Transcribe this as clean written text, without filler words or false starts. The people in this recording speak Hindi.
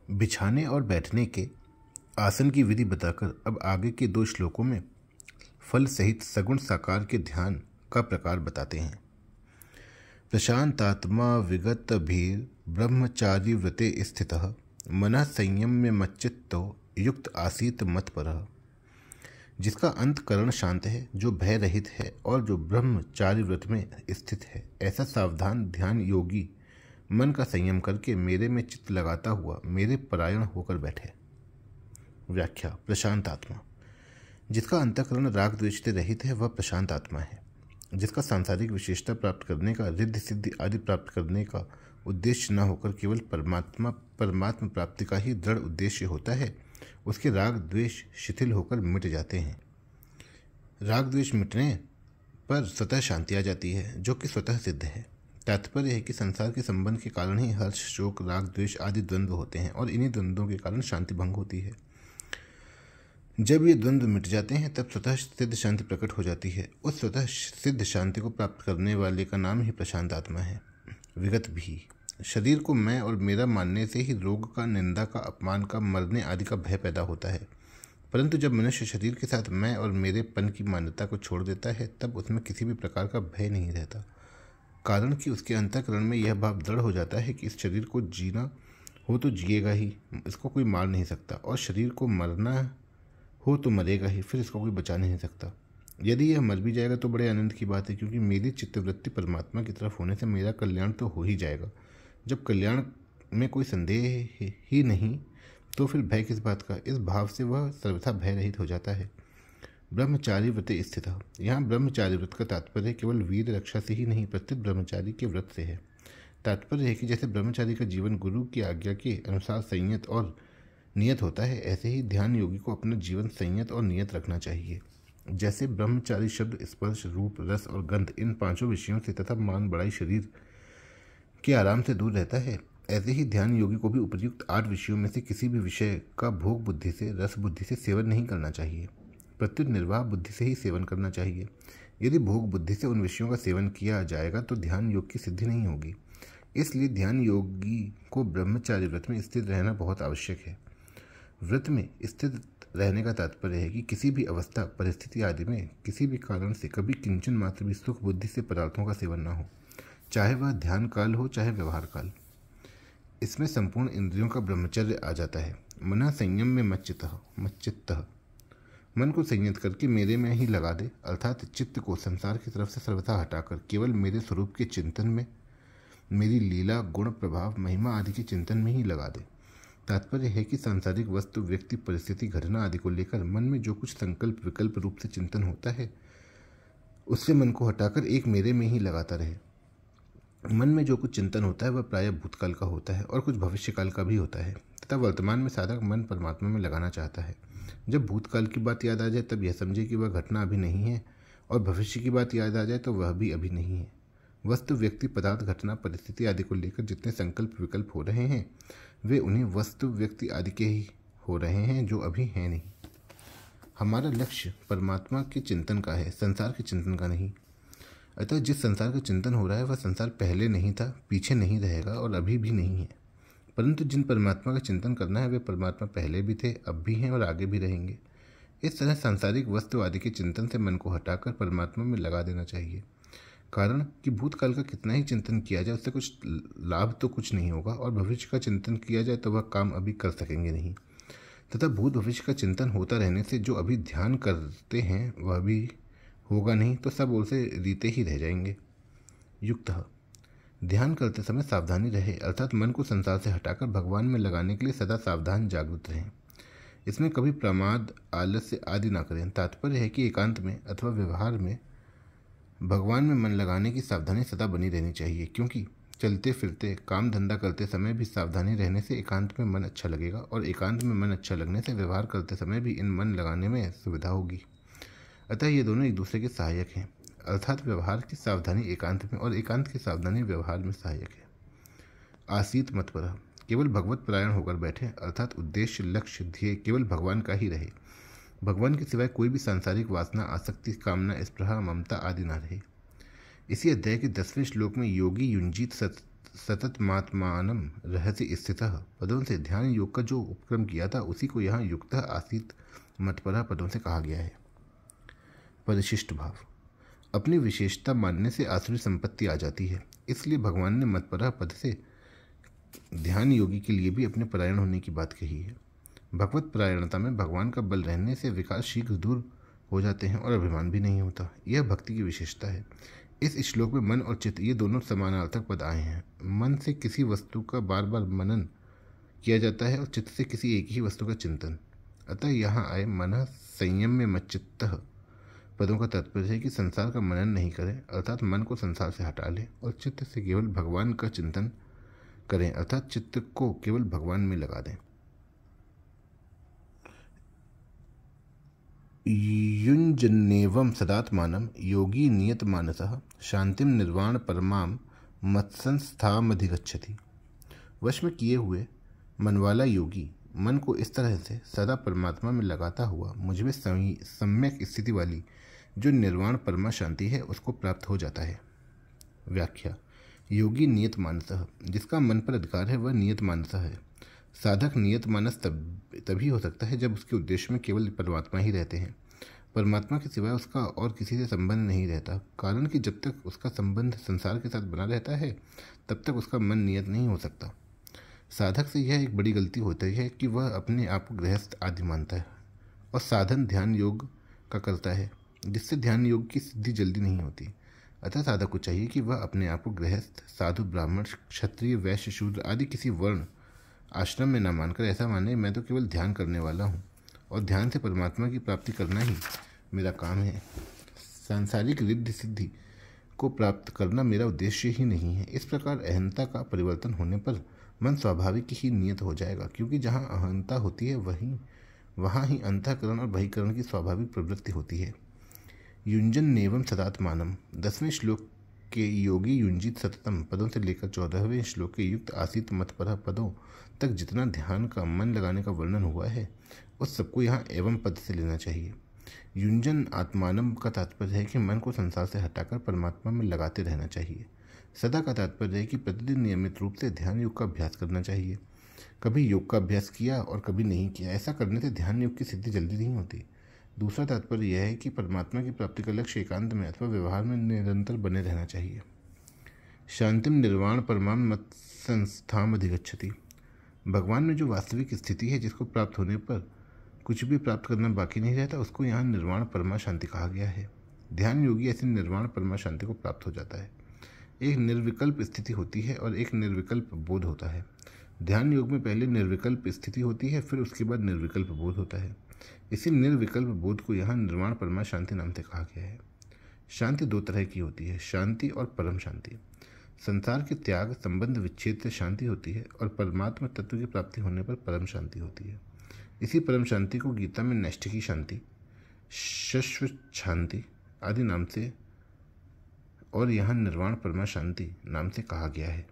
बिछाने और बैठने के आसन की विधि बताकर अब आगे के 2 श्लोकों में फल सहित सगुण साकार के ध्यान का प्रकार बताते हैं। प्रशांतात्मा विगत भीर ब्रह्मचारी व्रते स्थितः मनः संयम्य मच्चित्तो युक्त आसीत मत परः। जिसका अंतकरण शांत है, जो भय रहित है और जो ब्रह्मचारी व्रत में स्थित है, ऐसा सावधान ध्यान योगी मन का संयम करके मेरे में चित्त लगाता हुआ मेरे परायण होकर बैठे। व्याख्या। प्रशांत आत्मा। जिसका अंतःकरण राग द्वेष से रहित है वह प्रशांत आत्मा है। जिसका सांसारिक विशेषता प्राप्त करने का, रिद्धि सिद्धि आदि प्राप्त करने का उद्देश्य न होकर केवल परमात्म प्राप्ति का ही दृढ़ उद्देश्य होता है, उसके राग द्वेष शिथिल होकर मिट जाते हैं। राग द्वेष मिटने पर स्वतः शांति आ जाती है, जो कि स्वतः सिद्ध है। तात्पर्य है कि संसार के संबंध के कारण ही हर्ष, शोक, राग द्वेष आदि द्वंद्व होते हैं और इन्हीं द्वंद्वों के कारण शांति भंग होती है। जब ये द्वंद्व मिट जाते हैं तब स्वतः सिद्ध शांति प्रकट हो जाती है। उस स्वतः सिद्ध शांति को प्राप्त करने वाले का नाम ही प्रशांत आत्मा है। विगत भी। शरीर को मैं और मेरा मानने से ही रोग का, निंदा का, अपमान का, मरने आदि का भय पैदा होता है। परंतु जब मनुष्य शरीर के साथ मैं और मेरेपन की मान्यता को छोड़ देता है तब उसमें किसी भी प्रकार का भय नहीं रहता, कारण कि उसके अंतःकरण में यह भाव दृढ़ हो जाता है कि इस शरीर को जीना हो तो जिएगा ही, इसको कोई मार नहीं सकता, और शरीर को मरना हो तो मरेगा ही, फिर इसको कोई बचा नहीं सकता। यदि यह मर भी जाएगा तो बड़े आनंद की बात है, क्योंकि मेरी चित्तवृत्ति परमात्मा की तरफ होने से मेरा कल्याण तो हो ही जाएगा। जब कल्याण में कोई संदेह ही नहीं तो फिर भय किस बात का। इस भाव से वह सर्वथा भय रहित हो जाता है। ब्रह्मचारी व्रते स्थित। यहाँ ब्रह्मचारी व्रत का तात्पर्य केवल वीर रक्षा से ही नहीं, प्रत्येक ब्रह्मचारी के व्रत से है। तात्पर्य है कि जैसे ब्रह्मचारी का जीवन गुरु की आज्ञा के अनुसार संयत और नियत होता है, ऐसे ही ध्यान योगी को अपना जीवन संयत और नियत रखना चाहिए। जैसे ब्रह्मचारी शब्द स्पर्श, रूप, रस और गंध इन 5 विषयों से तथा मान बढ़ाई शरीर के आराम से दूर रहता है, ऐसे ही ध्यान योगी को भी उपयुक्त 8 विषयों में से किसी भी विषय का भोग बुद्धि से, रस बुद्धि से सेवन नहीं करना चाहिए, प्रत्युत निर्वाह बुद्धि से ही सेवन करना चाहिए। यदि भोग बुद्धि से उन विषयों का सेवन किया जाएगा तो ध्यान योग की सिद्धि नहीं होगी। इसलिए ध्यान योगी को ब्रह्मचारी व्रत में स्थित रहना बहुत आवश्यक है। व्रत में स्थित रहने का तात्पर्य है कि किसी भी अवस्था, परिस्थिति आदि में किसी भी कारण से कभी किंचन मात्र भी सुख बुद्धि से पदार्थों का सेवन न हो, चाहे वह ध्यान काल हो चाहे व्यवहार काल। इसमें संपूर्ण इंद्रियों का ब्रह्मचर्य आ जाता है। मना संयम में मच्चित्तः। मन को संयत करके मेरे में ही लगा दे, अर्थात चित्त को संसार की तरफ से सर्वथा हटाकर केवल मेरे स्वरूप के चिंतन में, मेरी लीला, गुण, प्रभाव, महिमा आदि के चिंतन में ही लगा दे। तात्पर्य है कि सांसारिक वस्तु, व्यक्ति, परिस्थिति, घटना आदि को लेकर मन में जो कुछ संकल्प विकल्प रूप से चिंतन होता है, उससे मन को हटाकर एक मेरे में ही लगाता रहे। मन में जो कुछ चिंतन होता है वह प्रायः भूतकाल का होता है और कुछ भविष्यकाल का भी होता है, तथा वर्तमान में साधक मन परमात्मा में लगाना चाहता है। जब भूतकाल की बात याद आ जाए तब यह समझे कि वह घटना अभी नहीं है, और भविष्य की बात याद आ जाए तो वह भी अभी नहीं है। वस्तु, व्यक्ति, पदार्थ, घटना, परिस्थिति आदि को लेकर जितने संकल्प विकल्प हो रहे हैं वे उन्हीं वस्तु, व्यक्ति आदि के ही हो रहे हैं जो अभी हैं नहीं। हमारा लक्ष्य परमात्मा के चिंतन का है, संसार के चिंतन का नहीं। अतः जिस संसार का चिंतन हो रहा है वह संसार पहले नहीं था, पीछे नहीं रहेगा और अभी भी नहीं है। परंतु जिन परमात्मा का चिंतन करना है वे परमात्मा पहले भी थे, अब भी हैं और आगे भी रहेंगे। इस तरह सांसारिक वस्तु आदि के चिंतन से मन को हटाकर परमात्मा में लगा देना चाहिए। कारण कि भूतकाल का कितना ही चिंतन किया जाए उससे कुछ लाभ तो कुछ नहीं होगा, और भविष्य का चिंतन किया जाए तो वह काम अभी कर सकेंगे नहीं, तथा भूत भविष्य का चिंतन होता रहने से जो अभी ध्यान करते हैं वह भी होगा नहीं, तो सब ओर से रीते ही रह जाएंगे। युक्तः। ध्यान करते समय सावधानी रहे, अर्थात मन को संसार से हटाकर भगवान में लगाने के लिए सदा सावधान जागृत रहें। इसमें कभी प्रमाद, आलस्य आदि ना करें। तात्पर्य है कि एकांत में अथवा व्यवहार में भगवान में मन लगाने की सावधानी सदा बनी रहनी चाहिए, क्योंकि चलते फिरते काम धंधा करते समय भी सावधानी रहने से एकांत में मन अच्छा लगेगा, और एकांत में मन अच्छा लगने से व्यवहार करते समय भी इन मन लगाने में सुविधा होगी। अतः ये दोनों एक दूसरे के सहायक हैं, अर्थात व्यवहार की सावधानी एकांत में और एकांत की सावधानी व्यवहार में सहायक है। आसीत मत परः। केवल भगवत परायण होकर बैठे, अर्थात उद्देश्य, लक्ष्य, ध्येय केवल भगवान का ही रहे। भगवान के सिवाय कोई भी सांसारिक वासना, आसक्ति, कामना, स्पृहा, ममता आदि न रहे। इसी अध्याय के 10वें श्लोक में योगी युंजीत सततमात्मानं रहसि स्थितः पदों से ध्यान योग का जो उपक्रम किया था उसी को यहाँ युक्तः आसीत मतपरः पदों से कहा गया है। परिशिष्ट भाव। अपनी विशेषता मानने से आसुरी संपत्ति आ जाती है, इसलिए भगवान ने मतपरः पद से ध्यान योगी के लिए भी अपने परायण होने की बात कही है। भगवत परायणता में भगवान का बल रहने से विकार शीघ्र दूर हो जाते हैं और अभिमान भी नहीं होता। यह भक्ति की विशेषता है। इस श्लोक में मन और चित्त ये दोनों समानार्थक पद आए हैं। मन से किसी वस्तु का बार बार मनन किया जाता है और चित्त से किसी एक ही वस्तु का चिंतन। अतः यहाँ आए मनः संयम में मच्चित्तः पदों का तात्पर्य है कि संसार का मनन नहीं करें, अर्थात मन को संसार से हटा लें, और चित्त से केवल भगवान का चिंतन करें, अर्थात चित्त को केवल भगवान में लगा दें। युञ्जन्नेवं सदात्मानं योगी नियत मानसः शांतिम निर्वाण परमां मत्संस्थामधिगच्छति। वश में किए हुए मन वाला योगी मन को इस तरह से सदा परमात्मा में लगाता हुआ मुझमें सम्यक स्थिति वाली जो निर्वाण परमा शांति है उसको प्राप्त हो जाता है। व्याख्या। योगी नियत मानसः, जिसका मन पर अधिकार है वह नियत मानस है। साधक नियत मानस तभी हो सकता है जब उसके उद्देश्य में केवल परमात्मा ही रहते हैं, परमात्मा के सिवाय उसका और किसी से संबंध नहीं रहता। कारण कि जब तक उसका संबंध संसार के साथ बना रहता है तब तक उसका मन नियत नहीं हो सकता। साधक से यह एक बड़ी गलती होती है कि वह अपने आप को गृहस्थ आदि मानता है और साधन ध्यान योग का करता है, जिससे ध्यान योग की सिद्धि जल्दी नहीं होती। अतः साधक को चाहिए कि वह अपने आप को गृहस्थ, साधु, ब्राह्मण, क्षत्रिय, वैश्य, शूद्र आदि किसी वर्ण आश्रम में न मानकर ऐसा माने मैं तो केवल ध्यान करने वाला हूँ और ध्यान से परमात्मा की प्राप्ति करना ही मेरा काम है। सांसारिक रिद्धि सिद्धि को प्राप्त करना मेरा उद्देश्य ही नहीं है। इस प्रकार अहंता का परिवर्तन होने पर मन स्वाभाविक ही नियत हो जाएगा, क्योंकि जहाँ अहंता होती है वहाँ ही अंतःकरण और बहिकरण की स्वाभाविक प्रवृत्ति होती है। युंजन नेवम सदात्मानम 10वें श्लोक के योगी युंजित सततम पदों से लेकर 14वें श्लोक के युक्त आसीत मतपरः पदों तक जितना ध्यान का मन लगाने का वर्णन हुआ है उस सबको यहाँ एवं पद से लेना चाहिए। युंजन आत्मानम का तात्पर्य है कि मन को संसार से हटाकर परमात्मा में लगाते रहना चाहिए। सदा का तात्पर्य है कि प्रतिदिन नियमित रूप से ध्यान योग का अभ्यास करना चाहिए। कभी योग का अभ्यास किया और कभी नहीं किया, ऐसा करने से ध्यान योग की सिद्धि जल्दी नहीं होती। दूसरा तात्पर्य यह है कि परमात्मा की प्राप्ति का लक्ष्य एकांत में अथवा व्यवहार में निरंतर बने रहना चाहिए। शांतिम निर्वाण परमाम मत संस्थाम अधिगच्छति। भगवान में जो वास्तविक स्थिति है, जिसको प्राप्त होने पर कुछ भी प्राप्त करना बाकी नहीं रहता, उसको यहाँ निर्वाण परमा शांति कहा गया है। ध्यान योगी ऐसी निर्वाण परमा शांति को प्राप्त हो जाता है। एक निर्विकल्प स्थिति होती है और एक निर्विकल्प बोध होता है। ध्यान योग में पहले निर्विकल्प स्थिति होती है, फिर उसके बाद निर्विकल्प बोध होता है। इसी निर्विकल्प बोध को यहाँ निर्वाण परमा शांति नाम से कहा गया है। शांति दो तरह की होती है, शांति और परम शांति। संसार के त्याग संबंध विच्छेद से शांति होती है और परमात्मा तत्व की प्राप्ति होने पर परम शांति होती है। इसी परम शांति को गीता में नैष्ठिकी शांति, शाश्वत शांति आदि नाम से और यहाँ निर्वाण परमा शांति नाम से कहा गया है।